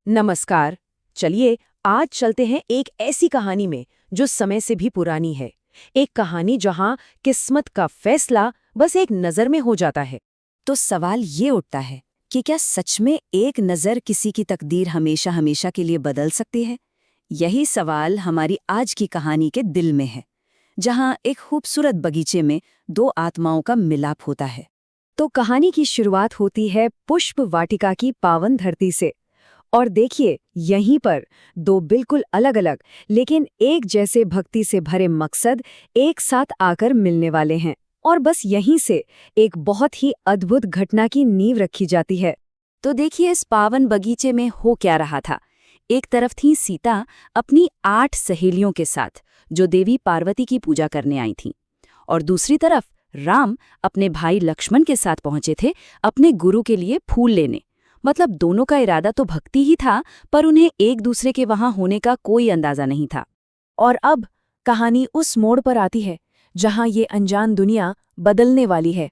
नमस्कार। चलिए आज चलते हैं एक ऐसी कहानी में जो समय से भी पुरानी है। एक कहानी जहां किस्मत का फैसला बस एक नजर में हो जाता है। तो सवाल ये उठता है कि क्या सच में एक नज़र किसी की तकदीर हमेशा हमेशा के लिए बदल सकती है? यही सवाल हमारी आज की कहानी के दिल में है, जहां एक खूबसूरत बगीचे में दो आत्माओं का मिलाप होता है। तो कहानी की शुरुआत होती है पुष्प वाटिका की पावन धरती से। और देखिए, यहीं पर दो बिल्कुल अलग-अलग लेकिन एक जैसे भक्ति से भरे मकसद एक साथ आकर मिलने वाले हैं। और बस यहीं से एक बहुत ही अद्भुत घटना की नींव रखी जाती है। तो देखिए, इस पावन बगीचे में हो क्या रहा था। एक तरफ थी सीता अपनी 8 सहेलियों के साथ, जो देवी पार्वती की पूजा करने आई थीं, और दूसरी तरफ राम अपने भाई लक्ष्मण के साथ पहुंचे थे अपने गुरु के लिए फूल लेने। मतलब दोनों का इरादा तो भक्ति ही था, पर उन्हें एक दूसरे के वहां होने का कोई अंदाजा नहीं था। और अब कहानी उस मोड़ पर आती है जहां ये अनजान दुनिया बदलने वाली है।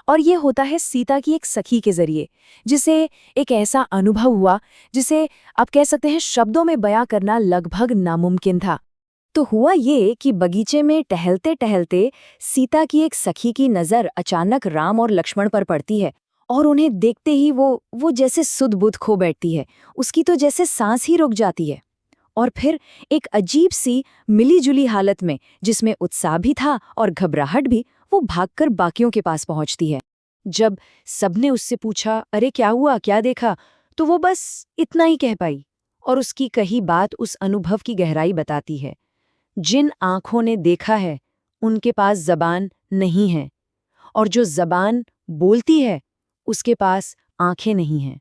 और ये होता है सीता की एक सखी के जरिए, जिसे एक ऐसा अनुभव हुआ जिसे आप कह सकते हैं शब्दों में बयां करना लगभग नामुमकिन था। तो हुआ ये कि बगीचे में टहलते टहलते सीता की एक सखी की नज़र अचानक राम और लक्ष्मण पर पड़ती है। और उन्हें देखते ही वो जैसे सुध-बुध खो बैठती है। उसकी तो जैसे सांस ही रुक जाती है। और फिर एक अजीब सी मिली-जुली हालत में, जिसमें उत्साह भी था और घबराहट भी, वो भागकर बाकियों के पास पहुंचती है। जब सबने उससे पूछा, अरे क्या हुआ, क्या देखा, तो वो बस इतना ही कह पाई। और उसकी कही बात उस अनुभव की गहराई बताती है। जिन आंखों ने देखा है, उनके पास जबान नहीं है, और जो जबान बोलती है, उसके पास आंखें नहीं हैं।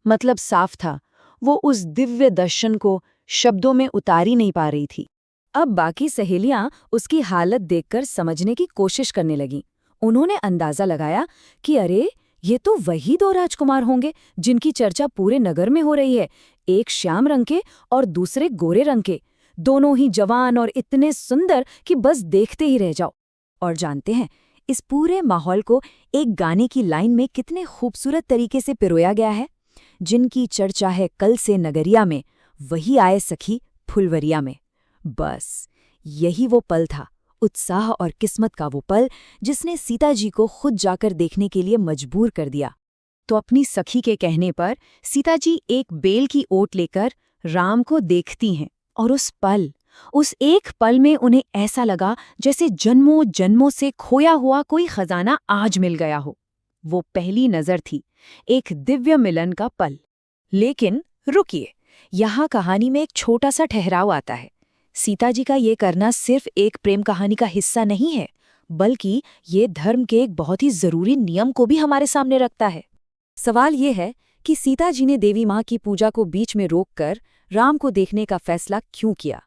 मतलब साफ था, वो उस दिव्य दर्शन को शब्दों में उतारी नहीं पा रही थी। अब बाकी सहेलियां उसकी हालत देखकर समझने की कोशिश करने लगीं। उन्होंने अंदाजा लगाया कि अरे, ये तो वही दो राजकुमार होंगे जिनकी चर्चा पूरे नगर में हो रही है। एक श्याम रंग के और दूसरे गोरे रंग के, दोनों ही जवान और इतने सुंदर कि बस देखते ही रह जाओ। और जानते हैं, इस पूरे माहौल को एक गाने की लाइन में कितने खूबसूरत तरीके से पिरोया गया है। जिनकी चर्चा है कल से नगरिया में, वही आए सखी फुलवरिया में। बस यही वो पल था, उत्साह और किस्मत का वो पल, जिसने सीता जी को खुद जाकर देखने के लिए मजबूर कर दिया। तो अपनी सखी के कहने पर सीता जी एक बेल की ओट लेकर राम को देखती हैं। और उस एक पल में उन्हें ऐसा लगा जैसे जन्मों जन्मों से खोया हुआ कोई खजाना आज मिल गया हो। वो पहली नजर थी, एक दिव्य मिलन का पल। लेकिन रुकिए, यहाँ कहानी में एक छोटा सा ठहराव आता है। सीता जी का ये करना सिर्फ एक प्रेम कहानी का हिस्सा नहीं है, बल्कि ये धर्म के एक बहुत ही जरूरी नियम को भी हमारे सामने रखता है। सवाल ये है कि सीता जी ने देवी माँ की पूजा को बीच में रोककर राम को देखने का फैसला क्यों किया?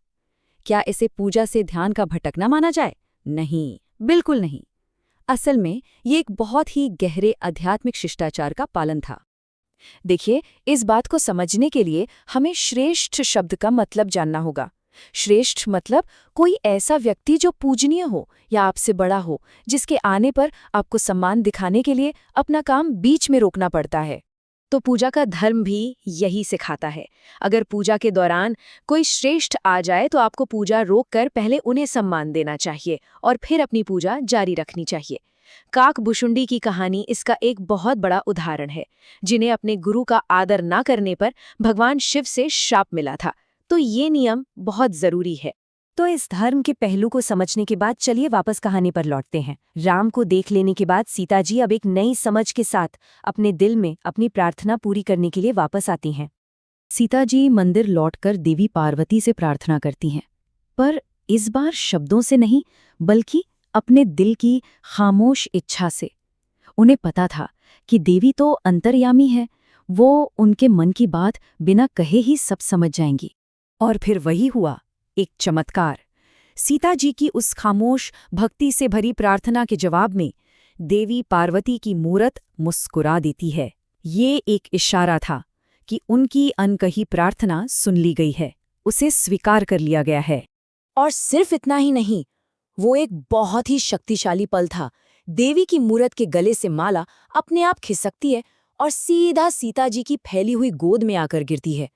क्या इसे पूजा से ध्यान का भटकना माना जाए? नहीं, बिल्कुल नहीं। असल में ये एक बहुत ही गहरे आध्यात्मिक शिष्टाचार का पालन था। देखिए, इस बात को समझने के लिए हमें श्रेष्ठ शब्द का मतलब जानना होगा। श्रेष्ठ मतलब कोई ऐसा व्यक्ति जो पूजनीय हो या आपसे बड़ा हो, जिसके आने पर आपको सम्मान दिखाने के लिए अपना काम बीच में रोकना पड़ता है। तो पूजा का धर्म भी यही सिखाता है। अगर पूजा के दौरान कोई श्रेष्ठ आ जाए तो आपको पूजा रोककर पहले उन्हें सम्मान देना चाहिए और फिर अपनी पूजा जारी रखनी चाहिए। काकभुशुंडी की कहानी इसका एक बहुत बड़ा उदाहरण है, जिन्हें अपने गुरु का आदर ना करने पर भगवान शिव से शाप मिला था। तो ये नियम बहुत जरूरी है। तो इस धर्म के पहलू को समझने के बाद चलिए वापस कहानी पर लौटते हैं। राम को देख लेने के बाद सीता जी अब एक नई समझ के साथ अपने दिल में अपनी प्रार्थना पूरी करने के लिए वापस आती हैं। सीता जी मंदिर लौटकर देवी पार्वती से प्रार्थना करती हैं, पर इस बार शब्दों से नहीं, बल्कि अपने दिल की खामोश इच्छा से। उन्हें पता था कि देवी तो अंतर्यामी है, वो उनके मन की बात बिना कहे ही सब समझ जाएंगी। और फिर वही हुआ, एक चमत्कार। सीता जी की उस खामोश भक्ति से भरी प्रार्थना के जवाब में देवी पार्वती की मूरत मुस्कुरा देती है। ये एक इशारा था कि उनकी अनकही प्रार्थना सुन ली गई है, उसे स्वीकार कर लिया गया है। और सिर्फ इतना ही नहीं, वो एक बहुत ही शक्तिशाली पल था। देवी की मूरत के गले से माला अपने आप खिसकती है और सीधा सीता जी की फैली हुई गोद में आकर गिरती है।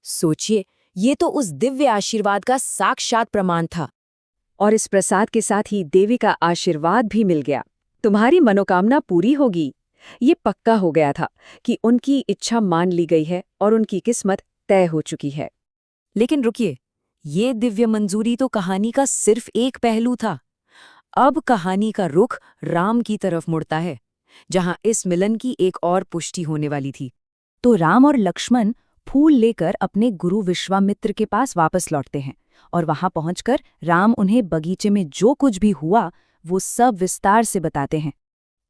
सोचिए, ये तो उस दिव्य आशीर्वाद का साक्षात प्रमाण था। और इस प्रसाद के साथ ही देवी का आशीर्वाद भी मिल गया। तुम्हारी मनोकामना पूरी होगी। ये पक्का हो गया था कि उनकी इच्छा मान ली गई है और उनकी किस्मत तय हो चुकी है। लेकिन रुकिए, ये दिव्य मंजूरी तो कहानी का सिर्फ एक पहलू था। अब कहानी का रुख राम की तरफ मुड़ता है, जहां इस मिलन की एक और पुष्टि होने वाली थी। तो राम और लक्ष्मण फूल लेकर अपने गुरु विश्वामित्र के पास वापस लौटते हैं और वहां पहुंचकर राम उन्हें बगीचे में जो कुछ भी हुआ वो सब विस्तार से बताते हैं।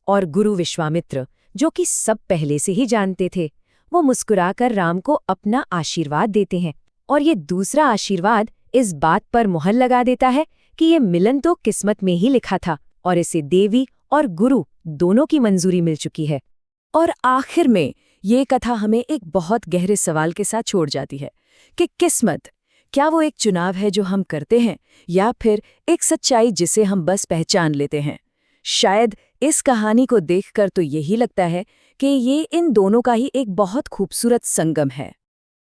और गुरु विश्वामित्र, जो कि सब पहले से ही जानते थे, वो मुस्कुराकर राम को अपना आशीर्वाद देते हैं। और ये दूसरा आशीर्वाद इस बात पर मुहर लगा देता है कि ये मिलन तो किस्मत में ही लिखा था और इसे देवी और गुरु दोनों की मंजूरी मिल चुकी है। और आखिर में ये कथा हमें एक बहुत गहरे सवाल के साथ छोड़ जाती है कि किस्मत क्या वो एक चुनाव है जो हम करते हैं, या फिर एक सच्चाई जिसे हम बस पहचान लेते हैं। शायद इस कहानी को देखकर तो यही लगता है कि ये इन दोनों का ही एक बहुत खूबसूरत संगम है।